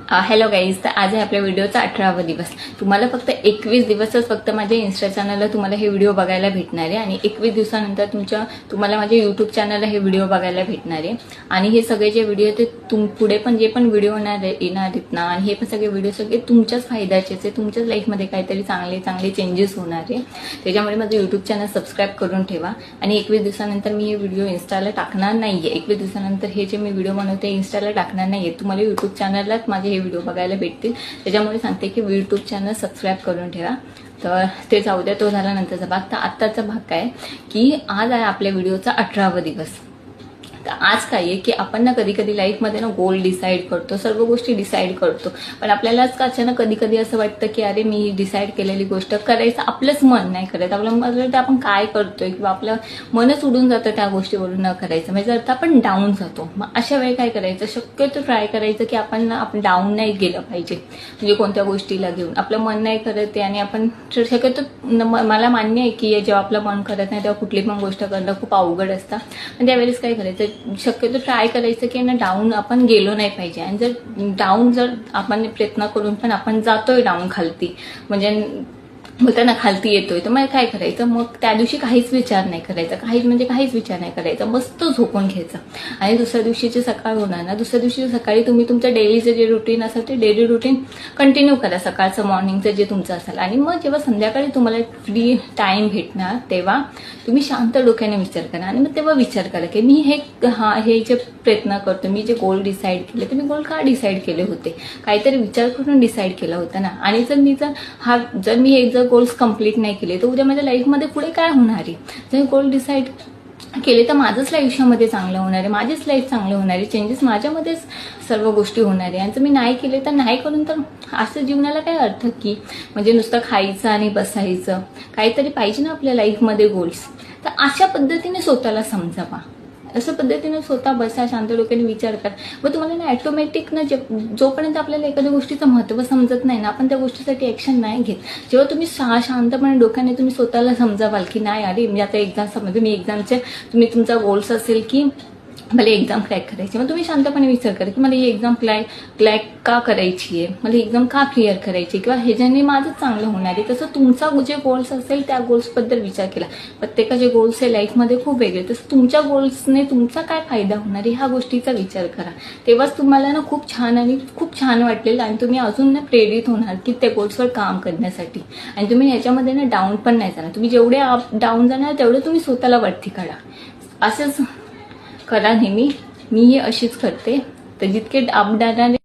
Hello guys, तर आज आहे आपल्या व्हिडिओचा 18वा दिवस। तुम्हाला फक्त 21 दिवसच फक्त माझ्या इंस्टा चॅनलला तुम्हाला हे व्हिडिओ बघायला भेटणार आहे आणि 21 दिवसानंतर तुम्हाला माझ्या यूट्यूब चॅनलला हे व्हिडिओ बघायला भेटणार आहे। आणि हे सगळे जे व्हिडिओ ते पुढे पण जे पण व्हिडिओ येणार आहेत ना, आणि हे पण सगळे व्हिडिओ सगळे तुमच्याच फायद्याचेच आहे, तुमच्याच लाईफमध्ये काहीतरी चांगले चांगले चेंजेस होणार आहे। त्याच्यामुळे माझं यूट्यूब चॅनल सबस्क्राईब करून ठेवा। आणि 21 दिवसानंतर मी हे व्हिडिओ इंस्टाला टाकणार नाहीये। 21 दिवसानंतर हे जे मी व्हिडिओ बनवते इंस्टाला टाकणार नाहीये, तुम्हाला यूट्यूब चॅनललाच माझे हे व्हिडिओ बघायला भेटतील। त्याच्यामुळे सांगते की यूट्यूब चॅनल सबस्क्राईब करून ठेवा। तर ते जाऊ द्या, तो झाला नंतरचा भाग। तर आत्ताचा भाग काय की आज आहे आपल्या व्हिडिओचा 18वा दिवस। तर आज काय आहे की आपण ना कधी कधी लाईफमध्ये ना गोल डिसाईड करतो, सर्व गोष्टी डिसाईड करतो, पण आपल्यालाच अचानक कधी कधी असं वाटतं की अरे मी डिसाईड केलेली गोष्ट करायचं आपलंच मन नाही करत, आपलं मन आपण काय करतोय किंवा आपलं मनच उडून जातं त्या गोष्टीवरून न करायचं, म्हणजे जर आपण डाऊन जातो। मग अशा वेळी काय करायचं, शक्यतो ट्राय करायचं की आपण डाऊन नाही गेलं पाहिजे, म्हणजे कोणत्या गोष्टीला घेऊन आपलं मन नाही करत आहे आणि आपण शक्यतो मला मान्य आहे की जेव्हा आपलं मन करत नाही तेव्हा कुठली पण गोष्ट करणं खूप अवघड असतं, पण त्यावेळेस काय करायचं, शक्यतो ट्राय करायचं की ना डाऊन आपण गेलो नाही पाहिजे। आणि जर आपण प्रयत्न करून पण आपण जातोय डाऊन खालती, म्हणजे होताना खालती येतोय, तर मग काय करायचं, मग त्या दिवशी काहीच विचार नाही करायचा, काहीच विचार नाही करायचा, मस्त झोपून घ्यायचं। आणि दुसऱ्या दिवशीची सकाळ होणार ना, दुसऱ्या दिवशी सकाळी तुम्ही तुमचं डेलीचं जे रुटीन असेल ते डेली रुटीन कंटिन्यू करा, सकाळचं मॉर्निंगचं जे तुमचं असेल। आणि मग जेव्हा संध्याकाळी तुम्हाला फ्री टाइम भेटणार तेव्हा तुम्ही शांत डोक्याने विचार करा। आणि मग तेव्हा विचार करा की मी हे जे प्रयत्न करतो, मी जे गोल डिसाईड केले, तर मी गोल का डिसाईड केले होते, काहीतरी विचार करून डिसाईड केला होता ना। आणि जर मी गोल्स कंप्लीट नाही केले तर उद्या माझ्या लाईफमध्ये पुढे काय होणार आहे। जर गोल डिसाईड केले तर माझंच आयुष्यामध्ये चांगलं होणार आहे, माझीच लाईफ चांगलं होणार आहे, चेंजेस माझ्यामध्येच सर्व गोष्टी होणार आहे। आणि जर मी नाही केले तर नाही करून तर असं जीवनाला काय अर्थ की, म्हणजे नुसतं खायचं आणि बसायचं, काहीतरी पाहिजे ना आपल्या लाईफमध्ये गोल्स। तर अशा पद्धतीने स्वतःला समजावा, अशा पद्धतीने स्वतः बसा, शांत डोक्याने विचार करा। मग तुम्हाला ना ऑटोमॅटिक ना जोपर्यंत आपल्याला एखाद्या गोष्टीचं महत्त्व समजत नाही ना, आपण त्या गोष्टीसाठी ऍक्शन नाही घेत। जेव्हा तुम्ही शांतपणे डोक्याने तुम्ही स्वतःला समजावाल की नाही अरे मी आता एक्झाम समजा, मी एक्झामचे तुमचा गोल्स असेल की मला एक्झाम क्रॅक करायची, मग तुम्ही शांतपणे विचार करा की मला ही एक्झाम क्रॅक का करायची आहे, मला एक्झाम का क्लिअर करायची, किंवा ह्याच्याने माझं चांगलं होणार आहे। तसं तुमचा जे गोल्स असेल त्या गोल्सबद्दल विचार केला। प्रत्येकाचे गोल्स हे लाईफमध्ये खूप वेगळे, तसं तुमच्या गोल्सने तुमचा काय फायदा होणार आहे ह्या गोष्टीचा विचार करा। तेव्हाच तुम्हाला ना खूप छान वाटेल आणि तुम्ही अजून ना प्रेरित होणार की त्या गोल्सवर काम करण्यासाठी। आणि तुम्ही याच्यामध्ये ना डाऊन पण नाही जाणार, तुम्ही जेवढे डाऊन जाणार तेवढे तुम्ही स्वतःला वरती काढा, असंच करा नेहमी। मी हे अशीच करते, तर जितके अप जाणार